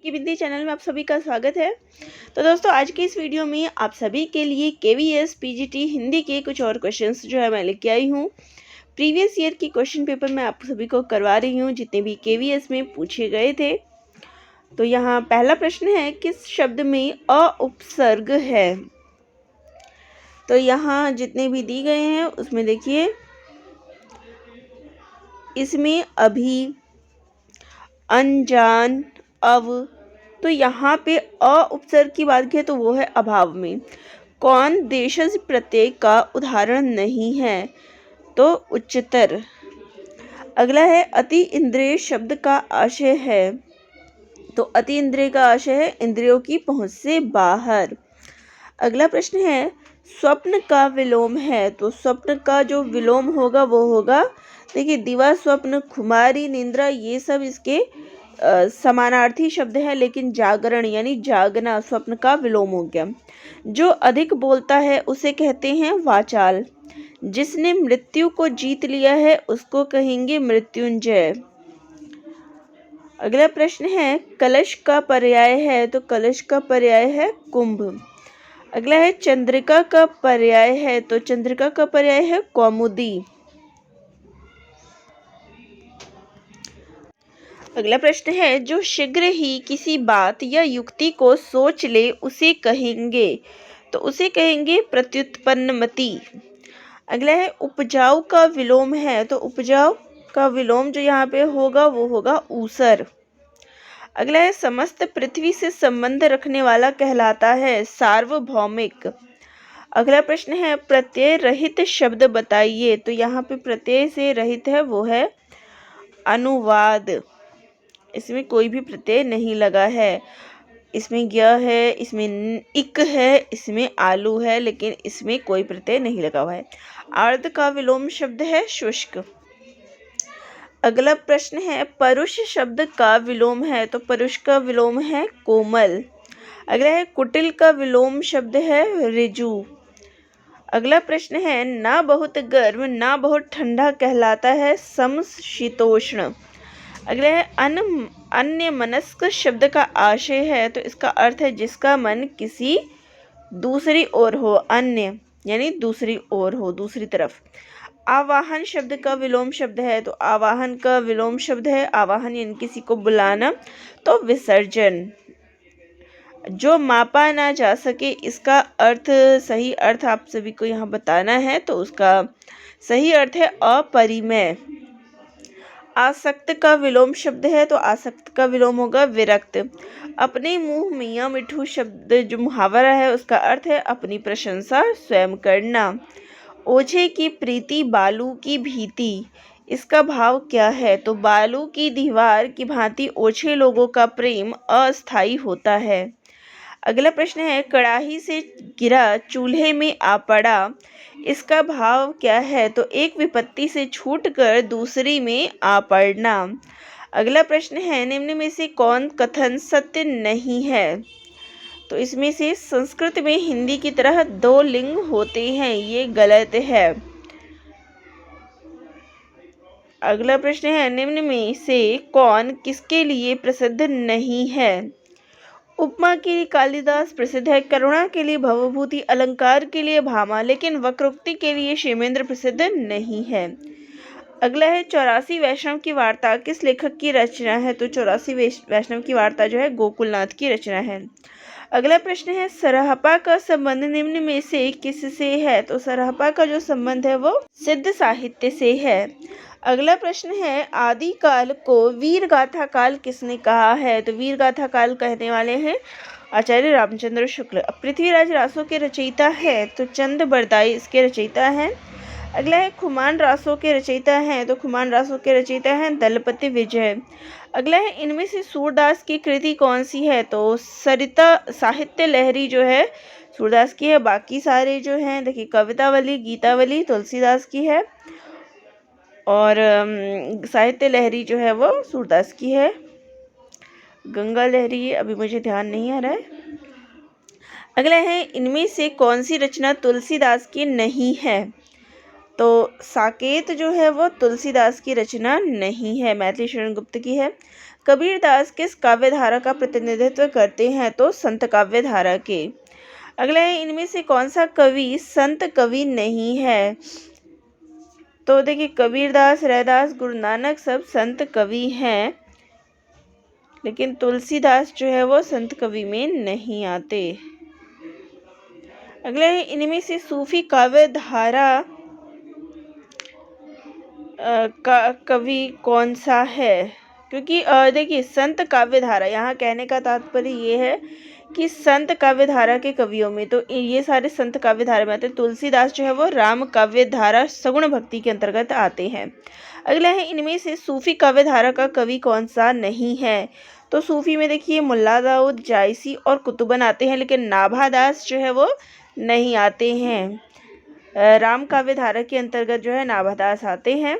की विद्या चैनल में आप सभी का स्वागत है। तो दोस्तों, आज की इस वीडियो में आप सभी के लिए केवीएस पीजीटी हिंदी के कुछ और क्वेश्चंस जो है मैं लेके आई हूँ। प्रीवियस ईयर की क्वेश्चन पेपर मैं आप सभी को करवा रही हूँ, जितने भी केवीएस में पूछे गए थे। तो यहाँ पहला प्रश्न है, किस शब्द में अ उपसर्ग है? तो यहाँ जितने भी दी गए हैं उसमें देखिए, इसमें अभी, अनजान, अव। तो यहाँ पे अ उपसर्ग की बात की तो वो है अभाव में। कौन देशज प्रत्यय का उदाहरण नहीं है? तो उच्चतर। अगला है, अति इंद्रिय शब्द का आशय है। तो अति इंद्रिय का आशय है इंद्रियों की पहुंच से बाहर। अगला प्रश्न है, स्वप्न का विलोम है। तो स्वप्न का जो विलोम होगा वो होगा, देखिए, दिवा, स्वप्न, खुमारी, निंद्रा, ये सब इसके समानार्थी शब्द है, लेकिन जागरण यानी जागना स्वप्न का विलोम हो गया। जो अधिक बोलता है उसे कहते हैं वाचाल। जिसने मृत्यु को जीत लिया है उसको कहेंगे मृत्युंजय। अगला प्रश्न है, कलश का पर्याय है। तो कलश का पर्याय है कुंभ। अगला है, चंद्रिका का पर्याय है। तो चंद्रिका का पर्याय है कौमुदी। अगला प्रश्न है, जो शीघ्र ही किसी बात या युक्ति को सोच ले उसे कहेंगे। तो उसे कहेंगे प्रत्युत्पन्नमति। अगला है, उपजाऊ का विलोम है। तो उपजाऊ का विलोम जो यहाँ पे होगा वो होगा ऊसर। अगला है, समस्त पृथ्वी से संबंध रखने वाला कहलाता है सार्वभौमिक। अगला प्रश्न है, प्रत्यय रहित शब्द बताइए। तो यहाँ पे प्रत्यय से रहित है वो है अनुवाद। इसमें कोई भी प्रत्यय नहीं लगा है। इसमें ग है, इसमें इक है, इसमें आलू है, लेकिन इसमें कोई प्रत्यय नहीं लगा हुआ है। आर्द्र का विलोम शब्द है शुष्क। अगला प्रश्न है, परुष शब्द का विलोम है। तो परुष का विलोम है कोमल। अगला है, कुटिल का विलोम शब्द है ऋजु। अगला प्रश्न है, ना बहुत गर्म ना बहुत ठंडा कहलाता है समशीतोष्ण। अगला है, अन्य मनस्क शब्द का आशय है। तो इसका अर्थ है जिसका मन किसी दूसरी ओर हो। अन्य यानी दूसरी ओर हो, दूसरी तरफ। आवाहन शब्द का विलोम शब्द है। तो आवाहन का विलोम शब्द है आवाहन, यानी किसी को बुलाना। तो विसर्जन। जो मापा ना जा सके, इसका अर्थ, सही अर्थ आप सभी को यहाँ बताना है। तो उसका सही अर्थ है अपरिमेय। आसक्त का विलोम शब्द है। तो आसक्त का विलोम होगा विरक्त। अपने मुंह मियाँ मिठू शब्द जो मुहावरा है उसका अर्थ है अपनी प्रशंसा स्वयं करना। ओझे की प्रीति बालू की भीति, इसका भाव क्या है? तो बालू की दीवार की भांति ओछे लोगों का प्रेम अस्थायी होता है। अगला प्रश्न है, कड़ाही से गिरा चूल्हे में आ पड़ा, इसका भाव क्या है? तो एक विपत्ति से छूटकर दूसरी में आ पड़ना। अगला प्रश्न है, निम्न में से कौन कथन सत्य नहीं है? तो इसमें से संस्कृत में हिंदी की तरह दो लिंग होते हैं, ये गलत है। अगला प्रश्न है, निम्न में से कौन किसके लिए प्रसिद्ध नहीं है? उपमा के लिए कालिदास प्रसिद्ध है, करुणा के लिए भवभूति, अलंकार के लिए भामा, लेकिन वक्रोक्ति के लिए क्षेमेंद्र प्रसिद्ध नहीं है। अगला है, 84 वैष्णव की वार्ता किस लेखक की रचना है? तो 84 वैष्णव की वार्ता जो है गोकुलनाथ की रचना है। अगला प्रश्न है, सरहपा का संबंध निम्न में से किससे है? तो सरहपा का जो संबंध है वो सिद्ध साहित्य से है। अगला प्रश्न है, आदि काल को वीर गाथा काल किसने कहा है? तो वीर गाथा काल कहने वाले हैं आचार्य रामचंद्र शुक्ल। पृथ्वीराज रासों के रचयिता है। तो चंद बरदाई इसके रचयिता हैं। अगला है, खुमान रासों के रचयिता हैं। तो खुमान रासों के रचयिता हैं दलपति विजय। अगला है, इनमें से सूरदास की कृति कौन सी है? तो सरिता साहित्य लहरी जो है सूरदास की है। बाकी सारे जो हैं, देखिए, कवितावली, गीतावली तुलसीदास की है, और साहित्य लहरी जो है वो सूरदास की है। गंगा लहरी अभी मुझे ध्यान नहीं आ रहा है। अगला है, इनमें से कौन सी रचना तुलसीदास की नहीं है? तो साकेत जो है वो तुलसीदास की रचना नहीं है, मैथिली शरण गुप्त की है। कबीरदास किस काव्य धारा का प्रतिनिधित्व करते हैं? तो संत काव्य धारा के। अगला है, इनमें से कौन सा कवि संत कवि नहीं है? तो देखिए, कबीरदास, रैदास, गुरु नानक सब संत कवि हैं, लेकिन तुलसीदास जो है वो संत कवि में नहीं आते। अगला है, इनमें से सूफी काव्य धारा का कवि कौन सा है? क्योंकि देखिए, संत काव्य धारा, यहाँ कहने का तात्पर्य ये है कि संत काव्य धारा के कवियों में तो ये सारे संत काव्य धारा में आते हैं। तुलसीदास जो है वो राम काव्य धारा सगुण भक्ति के अंतर्गत आते हैं। अगला है, इनमें से सूफी काव्य धारा का कवि कौन सा नहीं है? तो सूफी में देखिए मुल्ला दाऊद, जायसी और कुतुबन आते हैं, लेकिन नाभादास जो है वो नहीं आते हैं। राम काव्य धारा के अंतर्गत जो है नाभादास आते हैं।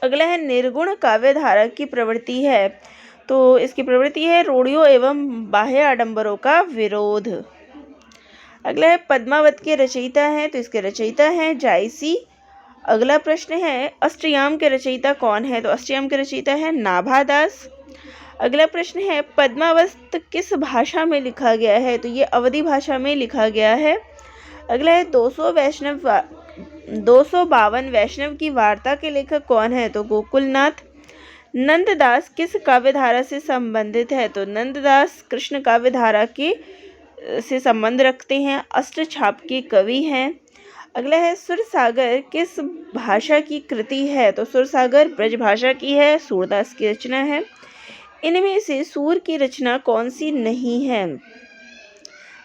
अगला है, निर्गुण काव्य धारा की प्रवृत्ति है, तो इसकी प्रवृत्ति है रूढ़ियों एवं बाह्य आडंबरों का विरोध। अगला है, पद्मावत के रचयिता हैं, तो इसके रचयिता हैं जायसी। अगला प्रश्न है, अष्टयाम के रचयिता कौन है? तो अष्टयाम के रचयिता है नाभादास। अगला प्रश्न है, पद्मावत किस भाषा में लिखा गया है? तो ये अवधी भाषा में लिखा गया है। अगला है, 252 वैष्णव की वार्ता के लेखक कौन है? तो गोकुलनाथ। नंददास किस काव्य धारा से संबंधित है? तो नंददास कृष्ण काव्य धारा के से संबंध रखते हैं, अष्टछाप के कवि हैं। अगला है, सुरसागर किस भाषा की कृति है? तो सुरसागर ब्रज भाषा की है, सूरदास की रचना है। इनमें से सूर की रचना कौन सी नहीं है?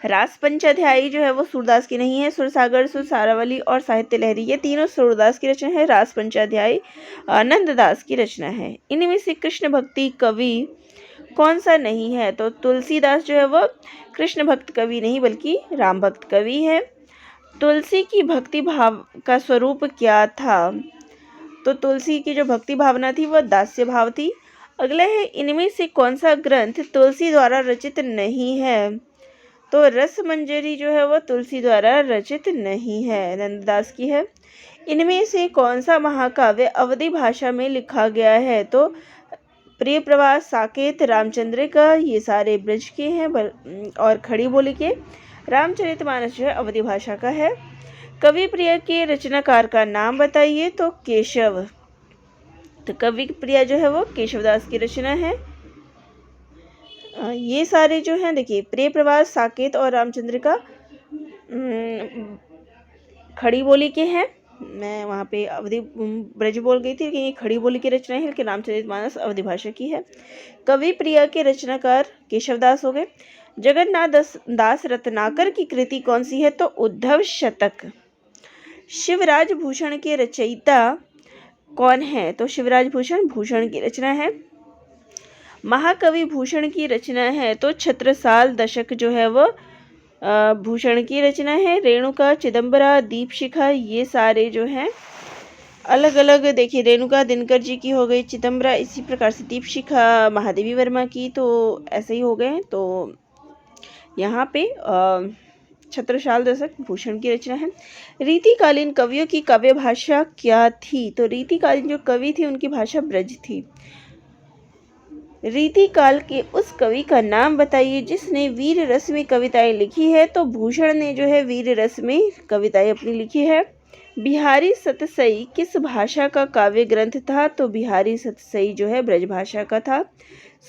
रास पंचाध्यायी जो है वो सूरदास की नहीं है। सुरसागर, सुरसारावली और साहित्य लहरी, ये तीनों सूरदास की रचना है। रास पंचाध्यायी नंददास की रचना है। इनमें से कृष्ण भक्ति कवि कौन सा नहीं है? तो तुलसीदास जो है वो कृष्ण भक्त कवि नहीं बल्कि राम भक्त कवि है। तुलसी की भक्ति भाव का स्वरूप क्या था? तो तुलसी की जो भक्ति भावना थी वह दास्य भाव थी। अगला है, इनमें से कौन सा ग्रंथ तुलसी द्वारा रचित नहीं है? तो रस मंजरी जो है वो तुलसी द्वारा रचित नहीं है, नंददास की है। इनमें से कौन सा महाकाव्य अवधी भाषा में लिखा गया है? तो प्रिय प्रवास, साकेत, रामचंद्रिका, ये सारे ब्रज के हैं और खड़ी बोली के। रामचरितमानस जो है अवधी भाषा का है। कवि प्रिय के रचनाकार का नाम बताइए? तो केशव। तो कवि प्रिय जो है वो केशवदास की रचना है। ये सारे जो हैं, देखिए, प्रिय प्रवास, साकेत और रामचंद्रिका खड़ी बोली के हैं। मैं वहाँ पे अवधी ब्रज बोल गई थी, लेकिन ये खड़ी बोली की रचना है, लेकिन रामचरितमानस अवधी भाषा की है। कवि प्रिय के रचनाकार केशवदास हो गए। जगन्नाथ दास रत्नाकर की कृति कौन सी है? तो उद्धव शतक। शिवराज भूषण के रचयिता कौन है? तो शिवराज भूषण की रचना है। महाकवि भूषण की रचना है, तो छत्रसाल दशक जो है वो भूषण की रचना है। रेणुका, चिदंबरा, दीपशिखा, ये सारे जो हैं अलग अलग, देखिए, रेणुका दिनकर जी की हो गई, चिदंबरा इसी प्रकार से, दीपशिखा महादेवी वर्मा की, तो ऐसे ही हो गए। तो यहाँ पे छत्रसाल दशक भूषण की रचना है। रीतिकालीन कवियों की काव्य भाषा क्या थी? तो रीतिकालीन जो कवि थे उनकी भाषा ब्रज थी। रीतिकाल के उस कवि का नाम बताइए जिसने वीर रस में कविताएं लिखी है? तो भूषण ने जो है वीर रस में कविताएं अपनी लिखी है। बिहारी सतसई किस भाषा का काव्य ग्रंथ था? तो बिहारी सतसई जो है ब्रज भाषा का था।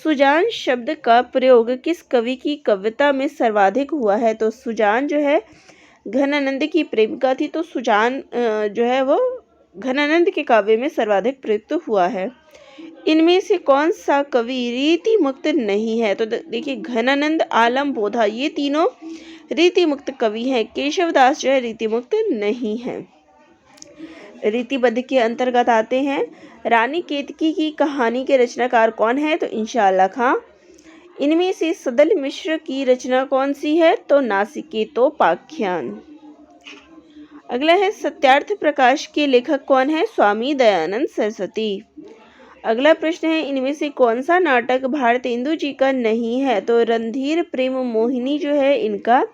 सुजान शब्द का प्रयोग किस कवि की कविता में सर्वाधिक हुआ है? तो सुजान जो है घनानंद की प्रेमिका थी, तो सुजान जो है वो घनानंद के काव्य में सर्वाधिक प्रयुक्त हुआ है। इनमें से कौन सा कवि रीति मुक्त नहीं है? तो देखिए, घनानंद, आलम, बोधा, ये तीनों रीति मुक्त कवि हैं। केशवदास जो है रीति मुक्त नहीं है। रीतिबद्ध के अंतर्गत आते हैं। रानी केतकी की कहानी के रचनाकार कौन है? तो इंशाअल्लाह खां। इनमें से सदल मिश्र की रचना कौन सी है? तो नासिकेतोपाख्यान। अगला है, सत्यार्थ प्रकाश के लेखक कौन है? स्वामी दयानंद सरस्वती। अगला प्रश्न है, इनमें से कौन सा नाटक भारतेंदु जी का नहीं है? तो रणधीर प्रेम मोहिनी जो है इनका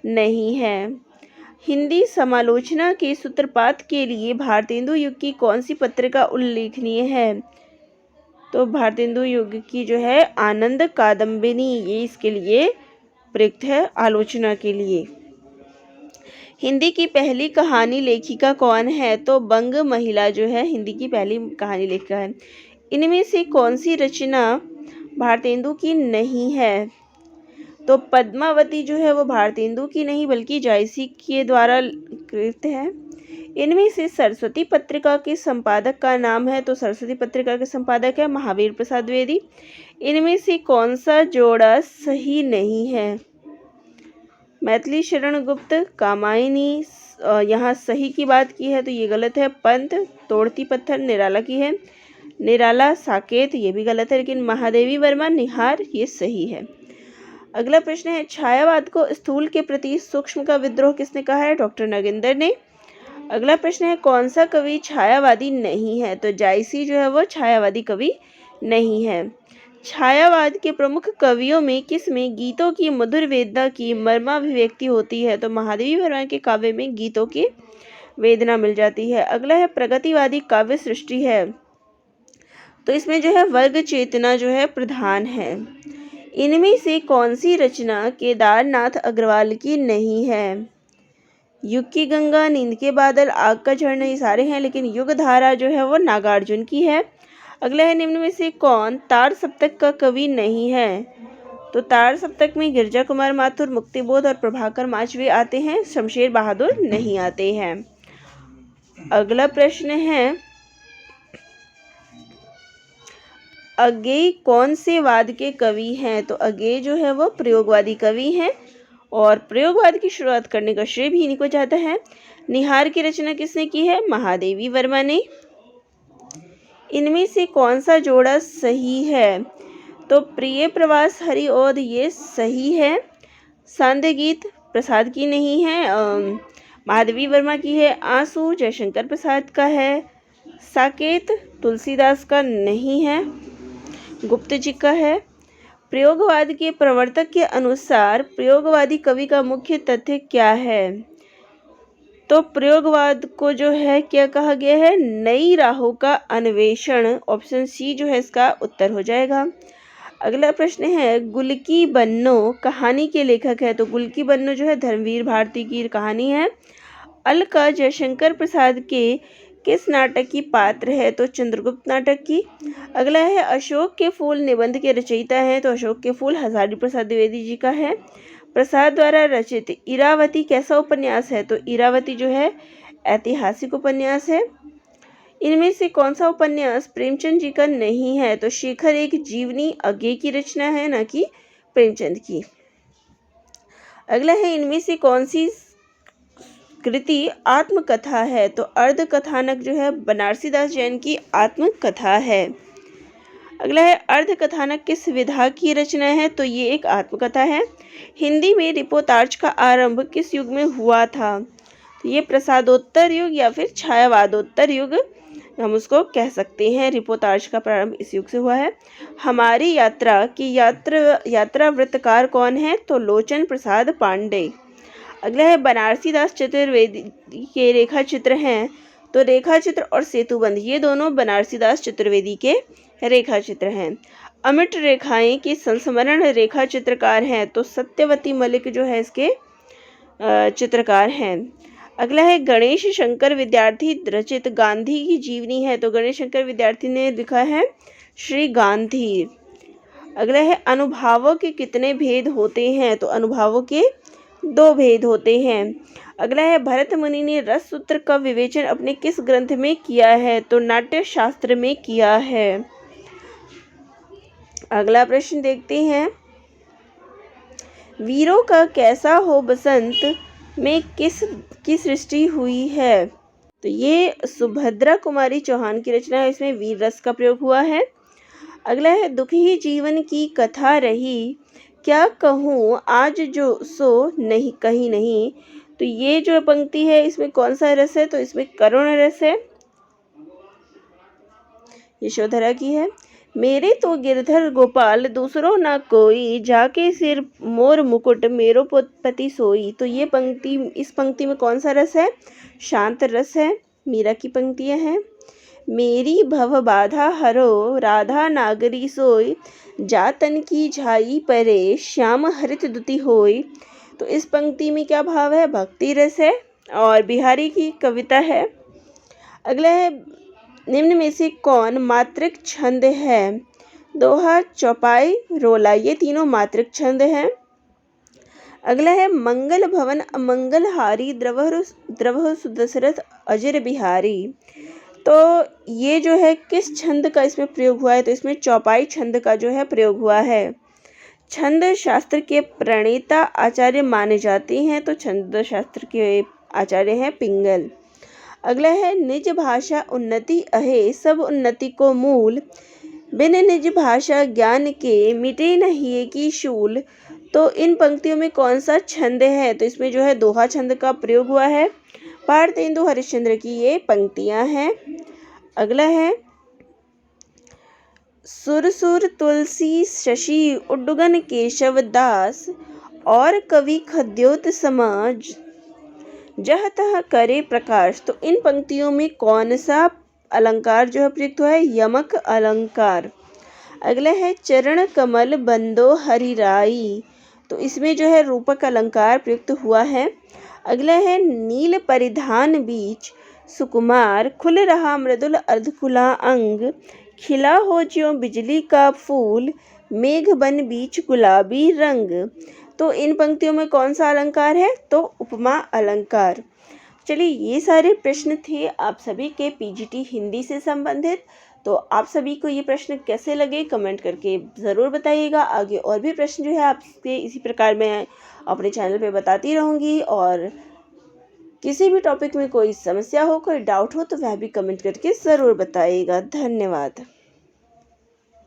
नहीं है। हिंदी समालोचना के सूत्रपात के लिए भारतेंदु युग की कौन सी पत्रिका उल्लेखनीय है? तो भारतेंदु युग की जो है आनंद कादम्बिनी, ये इसके लिए प्रयुक्त है आलोचना के लिए। हिंदी की पहली कहानी लेखिका कौन है? तो बंग महिला जो है हिंदी की पहली कहानी लेखिका है। इनमें से कौन सी रचना भारतेंदु की नहीं है? तो पद्मावती जो है वो भारतेंदु की नहीं बल्कि जायसी के द्वारा कृत है। इनमें से सरस्वती पत्रिका के संपादक का नाम है? तो सरस्वती पत्रिका के संपादक है महावीर प्रसाद द्विवेदी। इनमें से कौन सा जोड़ा सही नहीं है? मैथिली शरण गुप्त, कामायनी, यहाँ सही की बात की है तो ये गलत है। पंत, तोड़ती पत्थर निराला की है। निराला, साकेत, ये भी गलत है, लेकिन महादेवी वर्मा, निहार, ये सही है। अगला प्रश्न है, छायावाद को स्थूल के प्रति सूक्ष्म का विद्रोह किसने कहा है? डॉक्टर नगेंद्र ने। अगला प्रश्न है, कौन सा कवि छायावादी नहीं है? तो जायसी जो है वो छायावादी कवि नहीं है। छायावाद के प्रमुख कवियों में किस में गीतों की मधुर वेदना की मर्माभिव्यक्ति होती है? तो महादेवी वर्मा के काव्य में गीतों की वेदना मिल जाती है। अगला है, प्रगतिवादी काव्य सृष्टि है तो इसमें जो है वर्ग चेतना जो है प्रधान है। इनमें से कौन सी रचना केदारनाथ अग्रवाल की नहीं है? युग की गंगा, नींद के बादल, आग का झरना, ये सारे हैं, लेकिन युग धारा जो है वो नागार्जुन की है। अगला है, निम्न में से कौन तार सप्तक का कवि नहीं है? तो तार सप्तक में गिरजा कुमार माथुर, मुक्तिबोध और प्रभाकर माचवे आते हैं, शमशेर बहादुर नहीं आते हैं। अगला प्रश्न है, अज्ञेय कौन से वाद के कवि हैं? तो अज्ञेय जो है वो प्रयोगवादी कवि हैं और प्रयोगवाद की शुरुआत करने का श्रेय भी इन्हीं को जाता है। निहार की रचना किसने की है? महादेवी वर्मा ने। इनमें से कौन सा जोड़ा सही है? तो प्रिय प्रवास हरिओद, ये सही है। सांध्य गीत प्रसाद की नहीं है, महादेवी वर्मा की है। आंसू जयशंकर प्रसाद का है। साकेत तुलसीदास का नहीं है, गुप्त जी का है। प्रयोगवाद के प्रवर्तक के अनुसार प्रयोगवादी कवि का मुख्य तथ्य क्या है? तो प्रयोगवाद को जो है क्या कहा गया है? नई राहों का अन्वेषण। ऑप्शन सी जो है इसका उत्तर हो जाएगा। अगला प्रश्न है, गुल की बन्नो कहानी के लेखक है? तो गुल की बन्नो जो है धर्मवीर भारती की कहानी है। अलका जयशंकर प्रसाद के किस नाटक की पात्र है? तो चंद्रगुप्त नाटक की। अगला है, अशोक के फूल निबंध के रचयिता हैं? तो अशोक के फूल हजारी प्रसाद द्विवेदी जी का है। प्रसाद द्वारा रचित इरावती कैसा उपन्यास है? तो इरावती जो है ऐतिहासिक उपन्यास है। इनमें से कौन सा उपन्यास प्रेमचंद जी का नहीं है? तो शेखर एक जीवनी अज्ञेय की रचना है, ना कि प्रेमचंद की। अगला है, इनमें से कौन सी कृति आत्मकथा है? तो अर्ध कथानक जो है बनारसी दास जैन की आत्मकथा है। अगला है, अर्ध कथानक किस विधा की रचना है? तो ये एक आत्मकथा है। हिंदी में रिपोर्ताज का आरंभ किस युग में हुआ था? तो ये प्रसादोत्तर युग या फिर छायावादोत्तर युग हम उसको कह सकते हैं। रिपोर्ताज का प्रारंभ इस युग से हुआ है। हमारी यात्रा की यात्रा वृत्तकार कौन है? तो लोचन प्रसाद पांडे। अगला है, बनारसी दास चतुर्वेदी के रेखा चित्र हैं? तो रेखा चित्र और सेतुबंध ये दोनों बनारसी दास चतुर्वेदी के रेखा चित्र हैं। अमिट रेखाएं की संस्मरण रेखा चित्रकार हैं? तो सत्यवती मलिक जो है इसके चित्रकार हैं। अगला है, गणेश शंकर विद्यार्थी रचित गांधी की जीवनी है? तो गणेश शंकर विद्यार्थी ने लिखा है श्री गांधी। अगला है, अनुभावों के कितने भेद होते हैं? तो अनुभावों के 2 भेद होते हैं। अगला है, भरत मुनि ने रस सूत्र का विवेचन अपने किस ग्रंथ में किया है? तो नाट्य शास्त्र में किया है। अगला प्रश्न देखते हैं, वीरों का कैसा हो बसंत में किसकी सृष्टि हुई है? तो ये सुभद्रा कुमारी चौहान की रचना है, इसमें वीर रस का प्रयोग हुआ है। अगला है, दुखी जीवन की कथा रही, क्या कहूँ आज जो सो नहीं कहीं नहीं। तो ये जो पंक्ति है इसमें कौन सा रस है? तो इसमें करुण रस है, यशोधरा की है। मेरे तो गिरधर गोपाल दूसरों ना कोई, जाके सिर मोर मुकुट मेरो पति सोई। तो ये पंक्ति, इस पंक्ति में कौन सा रस है? शांत रस है, मीरा की पंक्तियां हैं। मेरी भव बाधा हरो राधा नागरी सोई, जातन की झाई परे श्याम हरित दुति होई। तो इस पंक्ति में क्या भाव है? भक्ति रस है और बिहारी की कविता है। अगला है, निम्न में से कौन मात्रिक छंद है? दोहा, चौपाई, रोला, ये तीनों मात्रिक छंद हैं। अगला है, मंगल भवन अमंगल हारी, द्रवहु सुदशरथ अजर बिहारी। तो ये जो है किस छंद का इसमें प्रयोग हुआ है? तो इसमें चौपाई छंद का जो है प्रयोग हुआ है। छंद शास्त्र के प्रणेता आचार्य माने जाते हैं, तो छंद शास्त्र के आचार्य हैं पिंगल। अगला है, निज भाषा उन्नति अहे, सब उन्नति को मूल, बिन निज भाषा ज्ञान के मिटे नहीं की शूल। तो इन पंक्तियों में कौन सा छंद है? तो इसमें जो है दोहा छंद का प्रयोग हुआ है। भारतेंदु हरिश्चंद्र की ये पंक्तियां हैं। अगला है, सुरसुर तुलसी शशि उड्डुगन केशव दास, और कवि खद्योत समाज जह तह करे प्रकाश। तो इन पंक्तियों में कौन सा अलंकार जो है प्रयुक्त हुआ है? यमक अलंकार। अगला है, चरण कमल बंदो हरिराई। तो इसमें जो है रूपक अलंकार प्रयुक्त हुआ है। अगला है, नील परिधान बीच सुकुमार, खुल रहा मृदुल अर्धखुला अंग, खिला हो ज्यों बिजली का फूल, मेघ बन बीच गुलाबी रंग। तो इन पंक्तियों में कौन सा अलंकार है? तो उपमा अलंकार। चलिए, ये सारे प्रश्न थे आप सभी के पीजीटी हिंदी से संबंधित। तो आप सभी को ये प्रश्न कैसे लगे कमेंट करके ज़रूर बताइएगा। आगे और भी प्रश्न जो है आपसे इसी प्रकार मैं अपने चैनल पे बताती रहूँगी, और किसी भी टॉपिक में कोई समस्या हो, कोई डाउट हो, तो वह भी कमेंट करके ज़रूर बताइएगा। धन्यवाद।